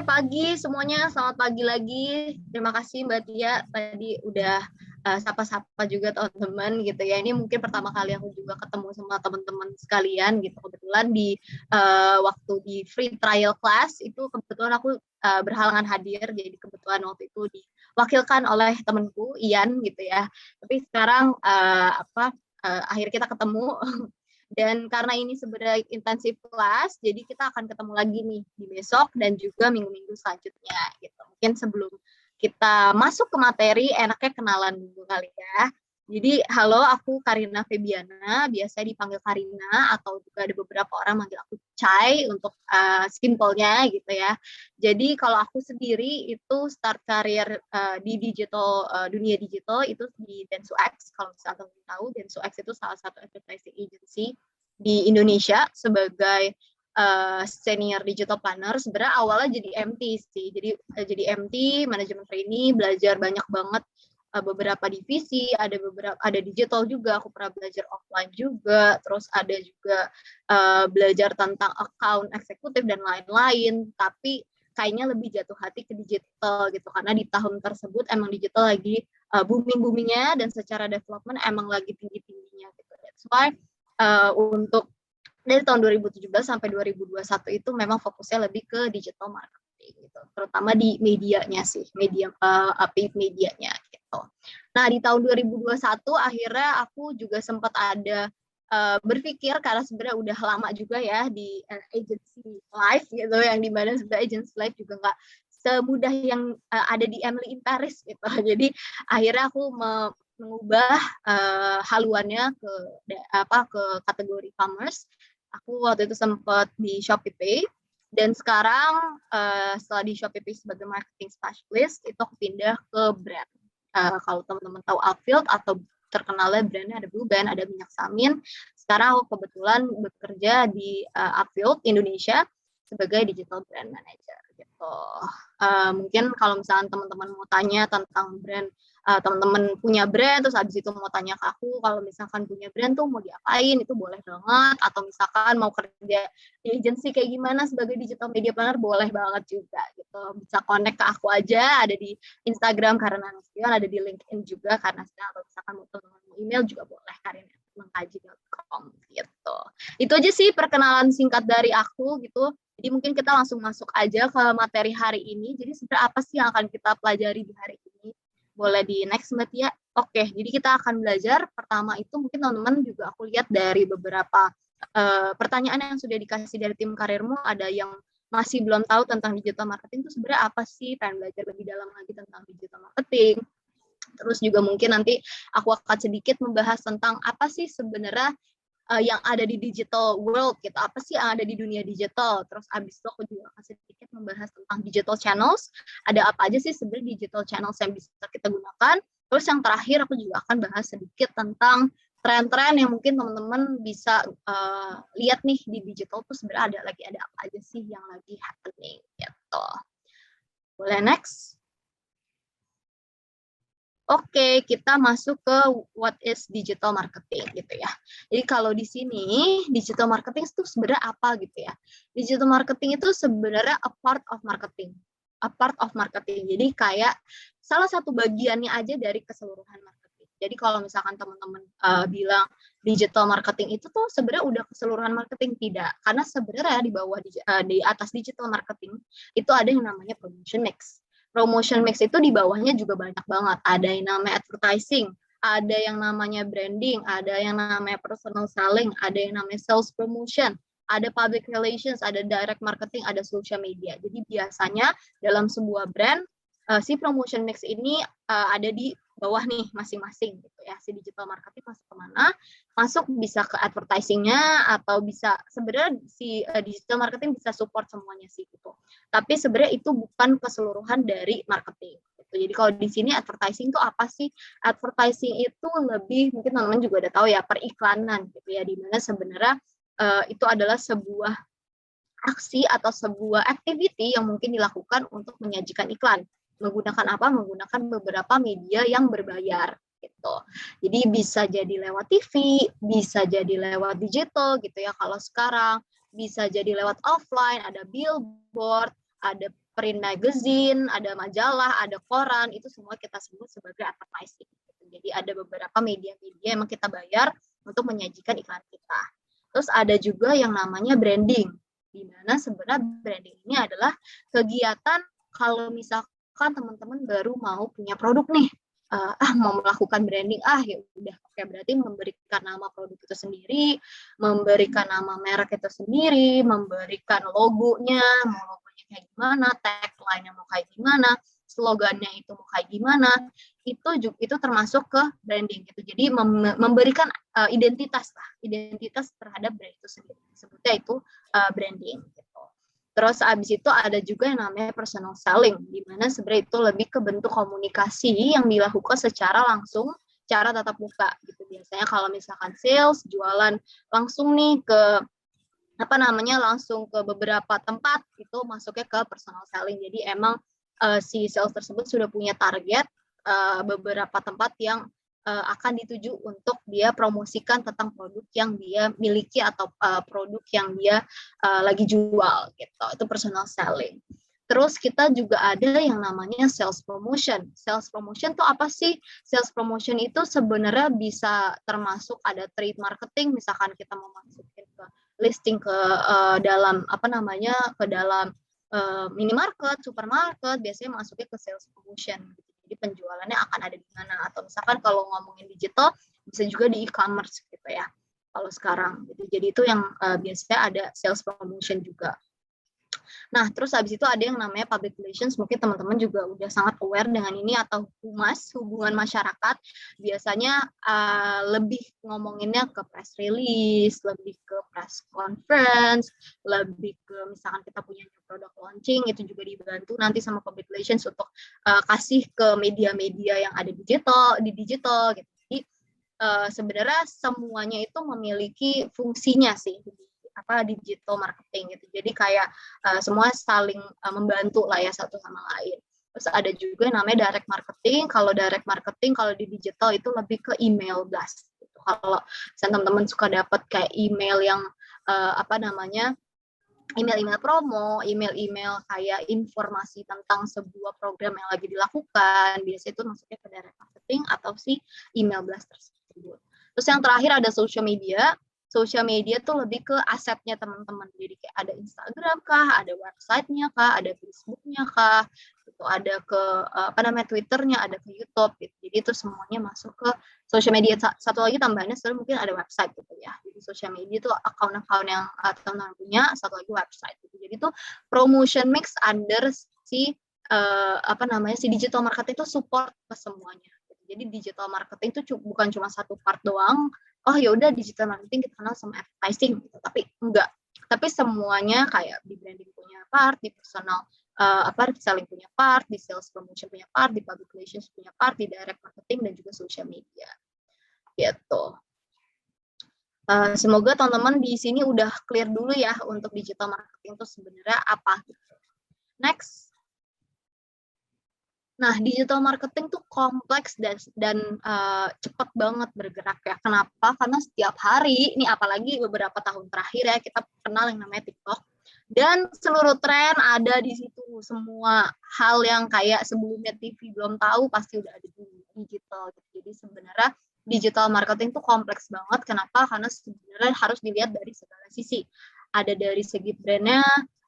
pagi semuanya, selamat pagi lagi. Terima kasih Mbak Tia tadi udah sapa-sapa juga teman-teman gitu ya. Ini mungkin pertama kali aku juga ketemu sama teman-teman sekalian gitu. Kebetulan di waktu di free trial class itu kebetulan aku berhalangan hadir, jadi kebetulan waktu itu diwakilkan oleh temanku Ian gitu ya. Tapi sekarang akhirnya kita ketemu. Dan karena ini sebenarnya intensif kelas, jadi kita akan ketemu lagi nih di besok dan juga minggu-minggu selanjutnya gitu. Mungkin sebelum kita masuk ke materi, enaknya kenalan dulu kali ya. Jadi, halo, aku Karina Febiana, biasa dipanggil Karina, atau juga ada beberapa orang manggil aku Chai untuk simpelnya gitu ya. Jadi, kalau aku sendiri itu start karir di dunia digital itu di Densu-X. Kalau misalnya teman-teman tahu, Densu-X itu salah satu advertising agency di Indonesia sebagai senior digital planner. Sebenarnya awalnya jadi MT sih, jadi MT manajemen trainee, belajar banyak banget beberapa divisi, ada digital juga, aku pernah belajar offline juga, terus ada juga belajar tentang account eksekutif dan lain-lain. Tapi kayaknya lebih jatuh hati ke digital gitu, karena di tahun tersebut emang digital lagi booming-boomingnya dan secara development emang lagi tinggi-tingginya gitu. That's why untuk dari tahun 2017 sampai 2021 itu memang fokusnya lebih ke digital marketing gitu, terutama di medianya sih, paid medianya gitu. Nah, di tahun 2021 akhirnya aku juga sempat ada berpikir, karena sebenarnya udah lama juga ya di agency life gitu, yang dimana sebenarnya agency life juga nggak semudah yang ada di Emily in Paris gitu. Jadi akhirnya aku mengubah haluannya ke kategori commerce. Aku waktu itu sempat di Shopee Pay, dan sekarang setelah di Shopee Pay sebagai marketing specialist itu aku pindah ke brand. Kalau teman-teman tahu Outfield atau terkenalnya brandnya ada Blue Band, ada minyak samin. Sekarang aku kebetulan bekerja di Outfield Indonesia sebagai digital brand manager gitu. Mungkin kalau misalnya teman-teman mau tanya tentang brand, teman-teman punya brand terus habis itu mau tanya ke aku, kalau misalkan punya brand tuh mau diapain, itu boleh banget. Atau misalkan mau kerja di agency kayak gimana sebagai digital media planner, boleh banget juga gitu. Bisa connect ke aku aja, ada di Instagram Karina Nasution, ada di LinkedIn juga karena atau misalkan mau teman-teman email juga boleh, karina@mengkaji.com gitu. Itu aja sih perkenalan singkat dari aku gitu. Jadi mungkin kita langsung masuk aja ke materi hari ini. Jadi sebenarnya apa sih yang akan kita pelajari di hari ini? Boleh di next Mbak Tia? Oke, jadi kita akan belajar. Pertama itu mungkin teman-teman juga aku lihat dari beberapa pertanyaan yang sudah dikasih dari tim karirmu, ada yang masih belum tahu tentang digital marketing itu sebenarnya apa sih, pengen belajar lebih dalam lagi tentang digital marketing. Terus juga mungkin nanti aku akan sedikit membahas tentang apa sih sebenarnya yang ada di digital world gitu, apa sih yang ada di dunia digital. Terus abis itu aku juga akan sedikit membahas tentang digital channels, ada apa aja sih sebenarnya digital channels yang bisa kita gunakan. Terus yang terakhir aku juga akan bahas sedikit tentang tren-tren yang mungkin teman-teman bisa lihat nih di digital tuh sebenarnya ada apa aja sih yang lagi happening gitu. Boleh next? Oke, kita masuk ke what is digital marketing gitu ya. Jadi kalau di sini digital marketing itu sebenarnya apa gitu ya. Digital marketing itu sebenarnya a part of marketing. A part of marketing. Jadi kayak salah satu bagiannya aja dari keseluruhan marketing. Jadi kalau misalkan teman-teman bilang digital marketing itu tuh sebenarnya udah keseluruhan marketing, tidak. Karena sebenarnya di bawah di atas digital marketing itu ada yang namanya promotion mix. Promotion mix itu di bawahnya juga banyak banget. Ada yang namanya advertising, ada yang namanya branding, ada yang namanya personal selling, ada yang namanya sales promotion, ada public relations, ada direct marketing, ada social media. Jadi biasanya dalam sebuah brand, si promotion mix ini ada di bawah nih masing-masing gitu ya. Si digital marketing masuk kemana? Masuk bisa ke advertisingnya, atau bisa sebenarnya si digital marketing bisa support semuanya sih gitu. Tapi sebenarnya itu bukan keseluruhan dari marketing. Gitu. Jadi kalau di sini advertising itu apa sih? Advertising itu lebih, mungkin teman-teman juga udah tahu ya, periklanan gitu ya, di mana sebenarnya itu adalah sebuah aksi atau sebuah activity yang mungkin dilakukan untuk menyajikan iklan. Menggunakan apa? Menggunakan beberapa media yang berbayar gitu. Jadi bisa jadi lewat TV, bisa jadi lewat digital gitu ya kalau sekarang, bisa jadi lewat offline, ada billboard, ada print magazine, ada majalah, ada koran, itu semua kita sebut sebagai advertising. Jadi ada beberapa media-media yang kita bayar untuk menyajikan iklan kita. Terus ada juga yang namanya branding, di mana sebenarnya branding ini adalah kegiatan kalau misalkan teman-teman baru mau punya produk nih, mau melakukan branding, ya udah, oke, berarti memberikan nama produk itu sendiri, memberikan nama merek itu sendiri, memberikan logonya, mau logonya kayak gimana, tagline-nya mau kayak gimana, slogannya itu mau kayak gimana, itu termasuk ke branding gitu. Jadi memberikan identitas terhadap brand itu sendiri. Sebutnya itu branding gitu. Terus abis itu ada juga yang namanya personal selling, di mana sebenarnya itu lebih ke bentuk komunikasi yang dilakukan secara langsung, cara tatap muka gitu. Biasanya kalau misalkan sales, jualan langsung nih ke langsung ke beberapa tempat, itu masuknya ke personal selling. Jadi emang si sales tersebut sudah punya target beberapa tempat yang akan dituju untuk dia promosikan tentang produk yang dia miliki atau produk yang dia lagi jual gitu. Itu personal selling. Terus kita juga ada yang namanya sales promotion. Sales promotion itu apa sih? Sales promotion itu sebenarnya bisa termasuk ada trade marketing, misalkan kita mau masukin ke listing ke dalam ke dalam minimarket, supermarket, biasanya masuknya ke sales promotion. Jadi penjualannya akan ada di mana. Atau misalkan kalau ngomongin digital, bisa juga di e-commerce gitu ya. Kalau sekarang gitu. Jadi itu yang biasanya ada sales promotion juga. Nah, terus habis itu ada yang namanya public relations, mungkin teman-teman juga udah sangat aware dengan ini, atau humas, hubungan masyarakat, biasanya lebih ngomonginnya ke press release, lebih ke press conference, lebih ke misalkan kita punya new product launching, itu juga dibantu nanti sama public relations untuk kasih ke media-media yang ada di digital gitu. Jadi sebenarnya semuanya itu memiliki fungsinya sih, digital marketing gitu. Jadi kayak semua saling membantu lah ya satu sama lain. Terus ada juga namanya direct marketing. Kalau direct marketing kalau di digital itu lebih ke email blast gitu. Kalau teman-teman suka dapat kayak email yang email-email promo, email-email kayak informasi tentang sebuah program yang lagi dilakukan, biasanya itu masuknya ke direct marketing atau si email blast tersebut. Terus yang terakhir ada social media. Social media tuh lebih ke asetnya teman-teman. Jadi kayak ada Instagram kah, ada website-nya kah, ada Facebook-nya kah, itu ada ke Twitter-nya, ada ke YouTube gitu. Jadi itu semuanya masuk ke social media. Satu lagi tambahannya mungkin ada website gitu ya. Jadi social media itu akun-akun yang teman-teman punya, satu lagi website gitu. Jadi itu promotion mix under si si digital marketing itu support ke semuanya. Jadi digital marketing itu bukan cuma satu part doang. Oh ya udah, digital marketing kita kenal sama advertising gitu. Tapi enggak. Tapi semuanya kayak di branding punya part, di personal selling punya part, di sales promotion punya part, di public relations punya part, di direct marketing dan juga social media. Gitu. Semoga teman-teman di sini udah clear dulu ya untuk digital marketing itu sebenarnya apa gitu. Next. Nah, digital marketing tuh kompleks dan cepat banget bergerak ya. Kenapa? Karena setiap hari, ini apalagi beberapa tahun terakhir ya, kita kenal yang namanya TikTok. Dan seluruh tren ada di situ. Semua hal yang kayak sebelumnya TV belum tahu, pasti udah ada di digital. Jadi sebenarnya digital marketing tuh kompleks banget. Kenapa? Karena sebenarnya harus dilihat dari segala sisi. Ada dari segi brandnya,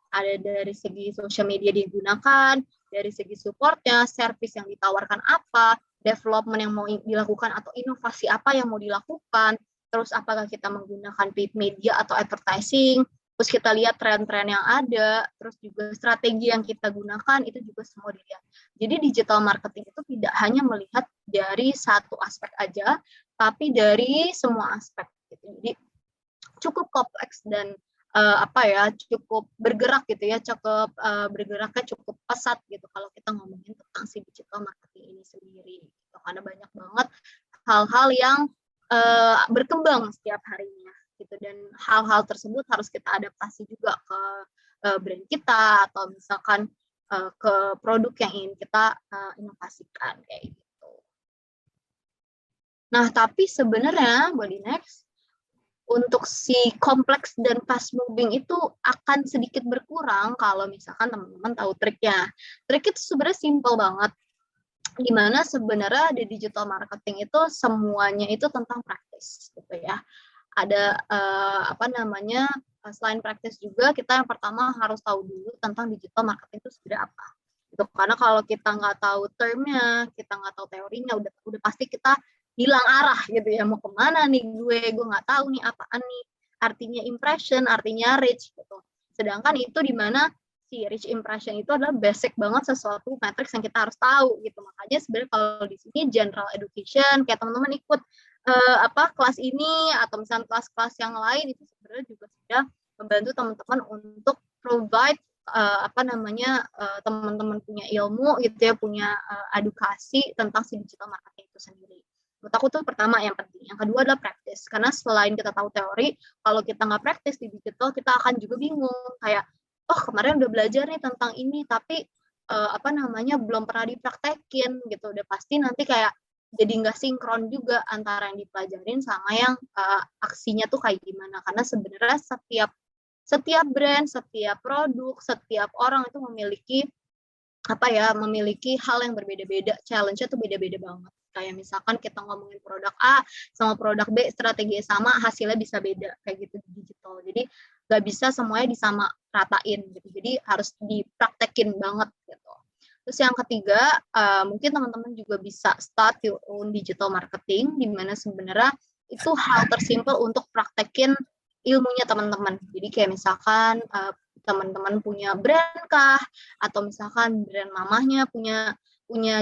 ada dari segi social media digunakan, dari segi supportnya, service yang ditawarkan apa, development yang mau dilakukan atau inovasi apa yang mau dilakukan, terus apakah kita menggunakan paid media atau advertising, terus kita lihat tren-tren yang ada, terus juga strategi yang kita gunakan, itu juga semua dilihat. Jadi digital marketing itu tidak hanya melihat dari satu aspek aja, tapi dari semua aspek. Jadi cukup kompleks dan cukup bergerak gitu ya, bergeraknya cukup pesat gitu kalau kita ngomongin tentang si digital marketing ini sendiri gitu. Karena banyak banget hal-hal yang berkembang setiap harinya gitu, dan hal-hal tersebut harus kita adaptasi juga ke brand kita atau misalkan ke produk yang ingin kita inovasikan kayak gitu. Nah, tapi sebenarnya Body Next, untuk si kompleks dan fast moving itu akan sedikit berkurang kalau misalkan teman-teman tahu triknya. Trik itu sebenarnya simple banget. Gimana sebenarnya di digital marketing itu semuanya itu tentang praktis gitu ya. Ada selain praktis juga kita yang pertama harus tahu dulu tentang digital marketing itu sebenarnya apa. Itu karena kalau kita nggak tahu termnya, kita nggak tahu teorinya, udah pasti kita hilang arah gitu ya, mau kemana nih gue nggak tahu nih apaan nih artinya impression, artinya reach gitu. Sedangkan itu di mana si reach impression itu adalah basic banget sesuatu matrix yang kita harus tahu gitu. Makanya sebenarnya kalau di sini general education kayak teman-teman ikut kelas ini atau misalnya kelas-kelas yang lain itu sebenarnya juga sudah membantu teman-teman untuk provide teman-teman punya ilmu gitu ya, punya edukasi tentang si digital marketing itu sendiri. Menurut aku tuh pertama yang penting. Yang kedua adalah praktis. Karena selain kita tahu teori, kalau kita nggak praktis di digital, kita akan juga bingung. Kayak, oh kemarin udah belajar nih tentang ini, tapi belum pernah dipraktekin gitu. Udah pasti nanti kayak jadi nggak sinkron juga antara yang dipelajarin sama yang aksinya tuh kayak gimana. Karena sebenarnya setiap brand, setiap produk, setiap orang itu memiliki hal yang berbeda-beda, challenge-nya tuh beda-beda banget. Kayak misalkan kita ngomongin produk A sama produk B, strateginya sama, hasilnya bisa beda, kayak gitu di digital. Jadi nggak bisa semuanya disamaratain gitu. Jadi harus dipraktekin banget gitu. Terus yang ketiga, mungkin teman-teman juga bisa start your own digital marketing, di mana sebenarnya itu hal tersimpel untuk praktekin ilmunya teman-teman. Jadi kayak misalkan teman-teman punya brand kah, atau misalkan brand mamahnya punya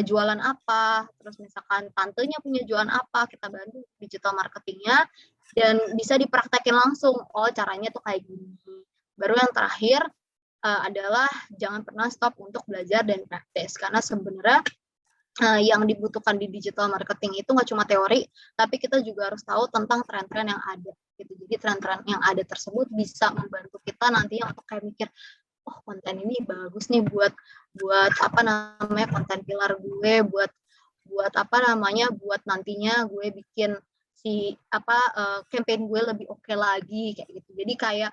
jualan apa, terus misalkan tantenya punya jualan apa, kita bantu digital marketingnya, dan bisa dipraktekin langsung, oh caranya tuh kayak gini. Baru yang terakhir adalah jangan pernah stop untuk belajar dan praktis, karena sebenarnya yang dibutuhkan di digital marketing itu nggak cuma teori, tapi kita juga harus tahu tentang tren-tren yang ada. Gitu. Jadi tren-tren yang ada tersebut bisa membantu kita nantinya untuk kayak mikir, oh konten ini bagus nih buat konten pilar gue, buat nantinya gue bikin campaign gue lebih oke lagi kayak gitu. Jadi kayak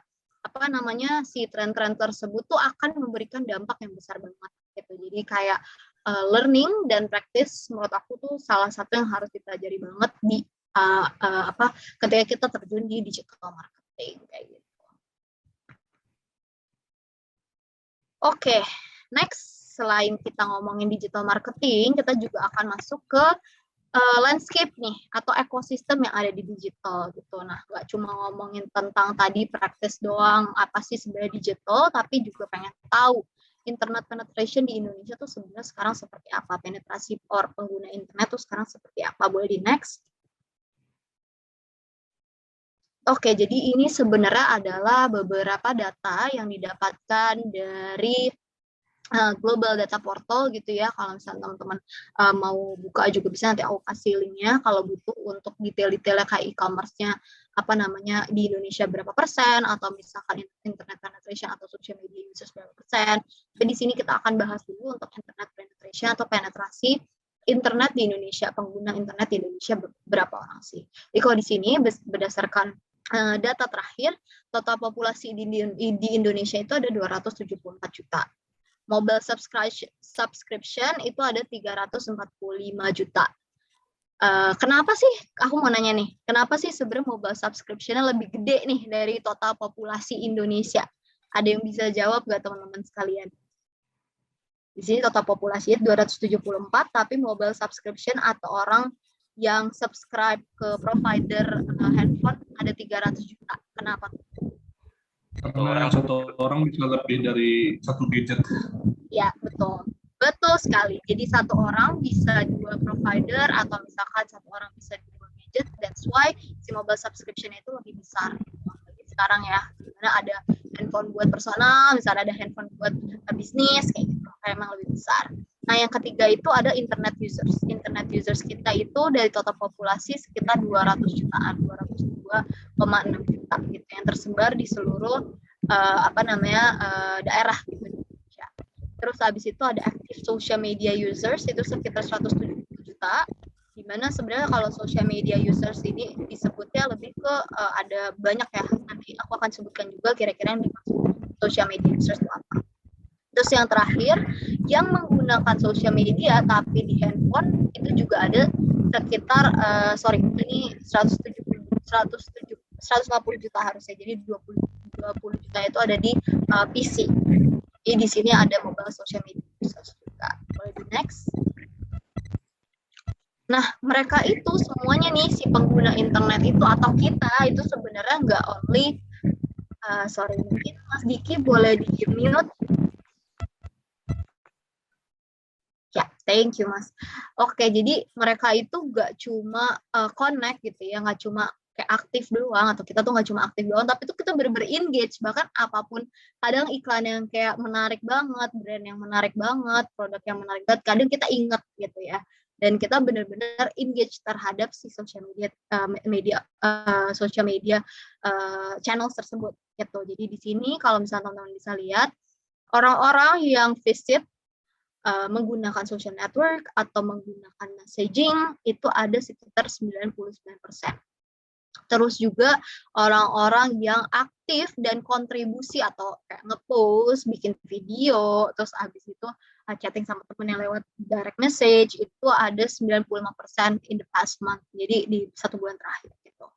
si tren-tren tersebut tuh akan memberikan dampak yang besar banget gitu. Jadi kayak learning dan practice menurut aku tuh salah satu yang harus dipelajari banget di ketika kita terjun di digital marketing kayak gitu. Oke, next, selain kita ngomongin digital marketing, kita juga akan masuk ke landscape nih atau ekosistem yang ada di digital gitu. Nah, nggak cuma ngomongin tentang tadi praktis doang apa sih sebenarnya digital, tapi juga pengen tahu internet penetration di Indonesia tuh sebenarnya sekarang seperti apa, penetrasi pengguna internet tuh sekarang seperti apa. Boleh di next? Oke, jadi ini sebenarnya adalah beberapa data yang didapatkan dari Global Data Portal gitu ya. Kalau misalnya teman-teman mau buka juga bisa, nanti aku kasih linknya kalau butuh untuk detail-detailnya kayak e-commerce-nya di Indonesia berapa persen, atau misalkan internet penetration atau social media users berapa persen. Tapi di sini kita akan bahas dulu untuk internet penetration atau penetrasi internet di Indonesia, pengguna internet di Indonesia berapa orang sih. Jadi kalau di sini berdasarkan data terakhir, total populasi di Indonesia itu ada 274 juta. Mobile subscription itu ada 345 juta. Kenapa sih? Aku mau nanya nih, kenapa sih sebenarnya mobile subscription-nya lebih gede nih dari total populasi Indonesia? Ada yang bisa jawab nggak teman-teman sekalian? Di sini total populasinya 274, tapi mobile subscription atau orang yang subscribe ke provider handphone ada 300 juta. Kenapa? Karena satu orang bisa lebih dari satu gadget. Ya, betul. Betul sekali. Jadi satu orang bisa 2 provider atau misalkan satu orang bisa 2 gadget. That's why si mobile subscription itu lebih besar. Sekarang ya, dimana ada handphone buat personal, misalnya ada handphone buat bisnis, kayak gitu. Emang lebih besar. Nah, yang ketiga itu ada internet users. Internet users kita itu dari total populasi sekitar 200 jutaan, 202,6 juta gitu, yang tersebar di seluruh daerah gitu di Indonesia. Terus habis itu ada active social media users itu sekitar 170 juta, di mana sebenarnya kalau social media users ini disebutnya lebih ke ada banyak ya, nanti aku akan sebutkan juga kira-kira yang dimaksud social media users itu apa. Terus yang terakhir, yang menggunakan social media tapi di handphone itu juga ada sekitar ini 150 juta harusnya, jadi 20 juta itu ada di PC. Jadi di sini ada mobile social media users juga. Boleh di next. Nah, mereka itu semuanya nih, si pengguna internet itu atau kita itu sebenarnya nggak only mungkin Mas Diki boleh di-mute. Ya, thank you Mas. Oke, jadi mereka itu nggak cuma connect gitu ya, nggak cuma kayak aktif doang, atau kita tuh nggak cuma aktif doang, tapi itu kita bener-bener engage, bahkan apapun, kadang iklan yang kayak menarik banget, brand yang menarik banget, produk yang menarik banget, kadang kita inget gitu ya, dan kita benar-benar engage terhadap si social media channels tersebut gitu. Jadi di sini kalau misalnya teman-teman bisa lihat, orang-orang yang visit menggunakan social network atau menggunakan messaging itu ada sekitar 99%. Terus juga orang-orang yang aktif dan kontribusi atau kayak nge-post, bikin video, terus habis itu chatting sama temen yang lewat direct message itu ada 95% in the past month. Jadi di 1 bulan terakhir gitu.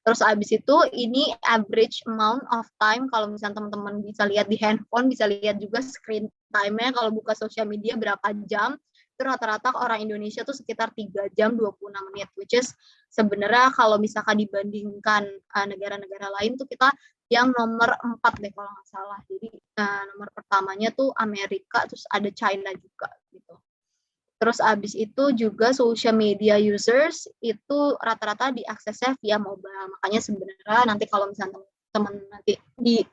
Terus habis itu ini average amount of time, kalau misalnya teman-teman bisa lihat di handphone, bisa lihat juga screen time-nya kalau buka sosial media berapa jam. Itu rata-rata orang Indonesia tuh sekitar 3 jam 26 menit, which is sebenarnya kalau misalkan dibandingkan negara-negara lain tuh kita yang nomor 4 deh kalau nggak salah. Jadi nomor pertamanya tuh Amerika, terus ada China juga gitu. Terus abis itu juga social media users itu rata-rata diaksesnya via mobile. Makanya sebenarnya nanti kalau misalnya teman-teman nanti di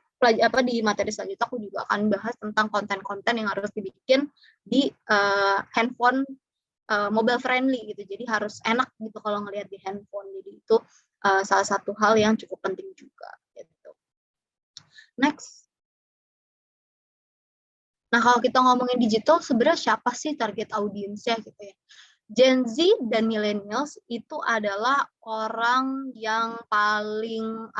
materi selanjutnya aku juga akan bahas tentang konten-konten yang harus dibikin di handphone mobile friendly gitu. Jadi harus enak gitu kalau ngelihat di handphone. Jadi itu salah satu hal yang cukup penting juga gitu. Next. Nah, kalau kita ngomongin digital, sebenarnya siapa sih target audiensnya gitu ya? Gen Z dan millennials itu adalah orang yang paling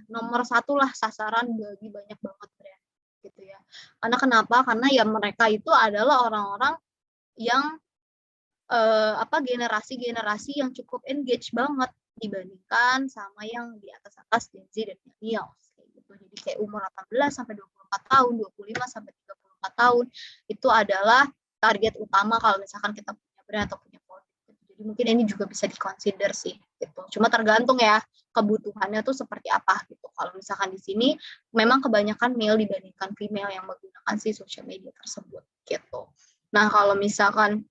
nomor 1 lah sasaran bagi banyak banget brand gitu ya. Karena kenapa? Karena ya mereka itu adalah orang-orang yang generasi-generasi yang cukup engage banget dibandingkan sama yang di atas Gen Z dan millennials kayak gitu. Jadi kayak umur 18 sampai 24 tahun, 25 sampai 34 tahun itu adalah target utama kalau misalkan kita punya brand atau punya produk. Jadi mungkin ini juga bisa dikonsider sih gitu. Cuma tergantung ya kebutuhannya tuh seperti apa gitu. Kalau misalkan di sini memang kebanyakan male dibandingkan female yang menggunakan si social media tersebut gitu. Nah, kalau misalkan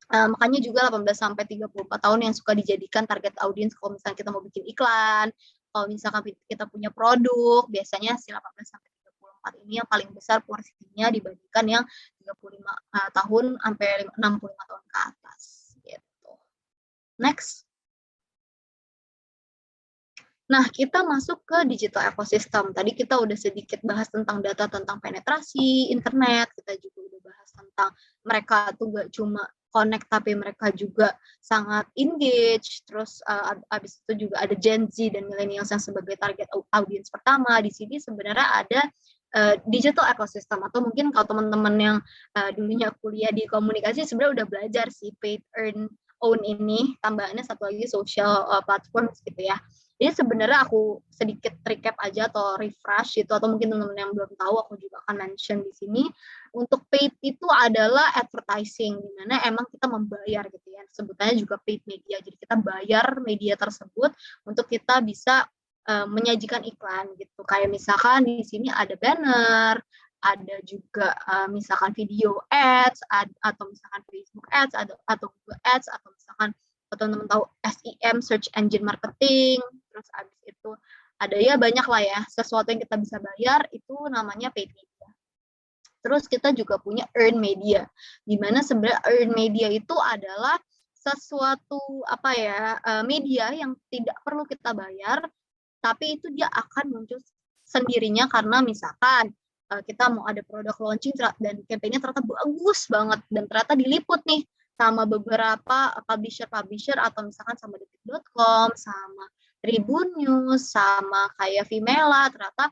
makanya juga 18 sampai 34 tahun yang suka dijadikan target audiens kalau misalnya kita mau bikin iklan, kalau misalkan kita punya produk, biasanya si 18 sampai 34 ini yang paling besar porsinya dibandingkan yang 35 tahun sampai 65 tahun ke atas gitu. Next. Nah, kita masuk ke digital ecosystem. Tadi kita udah sedikit bahas tentang data tentang penetrasi internet, kita juga udah bahas tentang mereka tuh gak cuma connect tapi mereka juga sangat engage. Terus abis itu juga ada Gen Z dan millennials yang sebagai target audience pertama. Di sini sebenarnya ada digital ecosystem, atau mungkin kalau teman-teman yang dulunya kuliah di komunikasi sebenarnya udah belajar sih paid earn own ini, tambahannya satu lagi social platforms gitu ya. Jadi sebenarnya aku sedikit recap aja atau refresh itu, atau mungkin teman-teman yang belum tahu aku juga akan mention di sini. Untuk paid itu adalah advertising, di mana emang kita membayar gitu ya. Sebutannya juga paid media. Jadi kita bayar media tersebut untuk kita bisa menyajikan iklan gitu. Kayak misalkan di sini ada banner, ada juga misalkan video ads, atau misalkan Facebook ads, atau Google ads, atau misalkan teman-teman tahu SEM, search engine marketing, terus abis itu ada ya banyak lah ya, sesuatu yang kita bisa bayar itu namanya paid media. Terus kita juga punya earn media, di mana sebenarnya earn media itu adalah sesuatu media yang tidak perlu kita bayar, tapi itu dia akan muncul sendirinya karena misalkan kita mau ada produk launching dan campaign-nya ternyata bagus banget dan ternyata diliput nih sama beberapa publisher atau misalkan sama detik.com, sama Tribun News sama kayak Vimela ternyata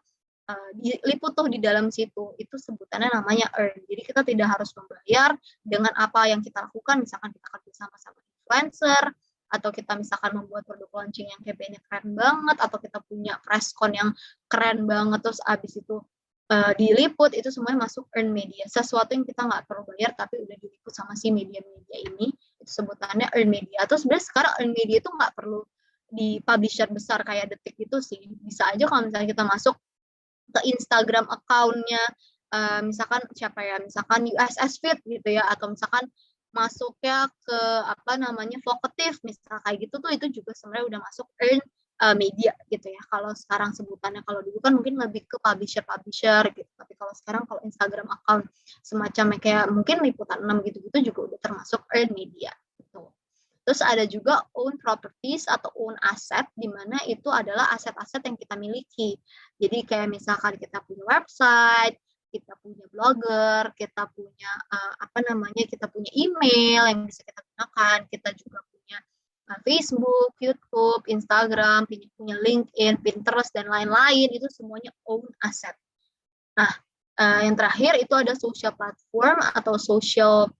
diliput tuh di dalam situ. Itu sebutannya namanya earn. Jadi kita tidak harus membayar dengan apa yang kita lakukan, misalkan kita kerja sama influencer, atau kita misalkan membuat produk launching yang campaign-nya keren banget, atau kita punya press con yang keren banget, terus abis itu diliput, itu semuanya masuk earn media. Sesuatu yang kita nggak perlu bayar, tapi udah diliput sama si media-media ini, itu sebutannya earn media. Atau sebenarnya sekarang earn media itu nggak perlu di publisher besar kayak Detik itu sih. Bisa aja kalau misalnya kita masuk ke Instagram account-nya, misalkan siapa ya, misalkan USS Fit gitu ya, atau misalkan masuknya ke apa namanya Vokatif, misal kayak gitu tuh, itu juga sebenarnya udah masuk earn media gitu ya. Kalau sekarang sebutannya, kalau dulu kan mungkin lebih ke publisher gitu, tapi kalau sekarang kalau Instagram account semacam kayak mungkin liputan 6 gitu-gitu juga udah termasuk earn media gitu. Terus ada juga own properties atau own asset, di mana itu adalah aset-aset yang kita miliki. Jadi kayak misalkan kita punya website, kita punya blogger, kita punya kita punya email yang bisa kita gunakan, kita juga punya Facebook, YouTube, Instagram, punya LinkedIn, Pinterest dan lain-lain, itu semuanya own asset. Nah, yang terakhir itu ada social platform atau social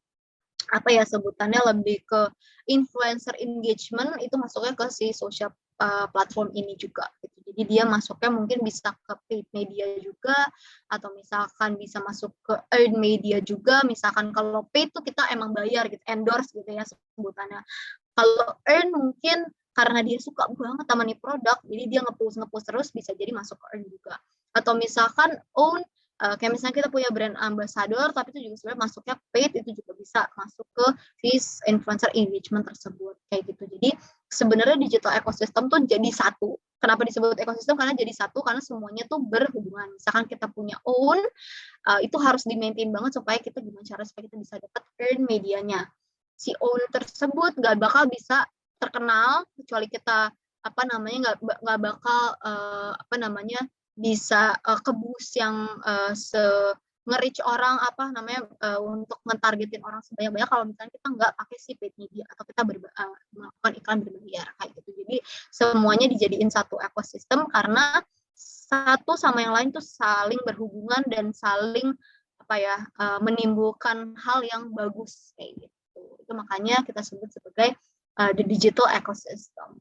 sebutannya lebih ke influencer engagement, itu masuknya ke si social platform ini juga gitu. Jadi dia masuknya mungkin bisa ke paid media juga, atau misalkan bisa masuk ke earned media juga. Misalkan kalau paid tuh kita emang bayar gitu, endorse gitu ya sebutannya. Kalau earn mungkin karena dia suka banget sama nih produk, jadi dia nge-post terus, bisa jadi masuk ke earn juga. Atau misalkan own, kayak misalnya kita punya brand ambassador, tapi itu juga sebenarnya masuknya paid, itu juga bisa masuk ke this influencer engagement tersebut, kayak gitu. Jadi sebenarnya digital ecosystem tuh jadi satu. Kenapa disebut ekosistem? Karena jadi satu, karena semuanya tuh berhubungan. Misalkan kita punya own, itu harus di-maintain banget supaya kita gimana cara supaya kita bisa dapat earn medianya. Si own tersebut nggak bakal bisa terkenal kecuali kita nggak bakal bisa ke-boost yang nge-reach orang untuk nge-targetin orang sebanyak-banyak kalau misalnya kita nggak pakai si paid media atau kita melakukan iklan berbayar kayak gitu. Jadi semuanya dijadiin satu ekosistem karena satu sama yang lain tuh saling berhubungan dan saling menimbulkan hal yang bagus kayak gitu. Itu makanya kita sebut sebagai the digital ecosystem.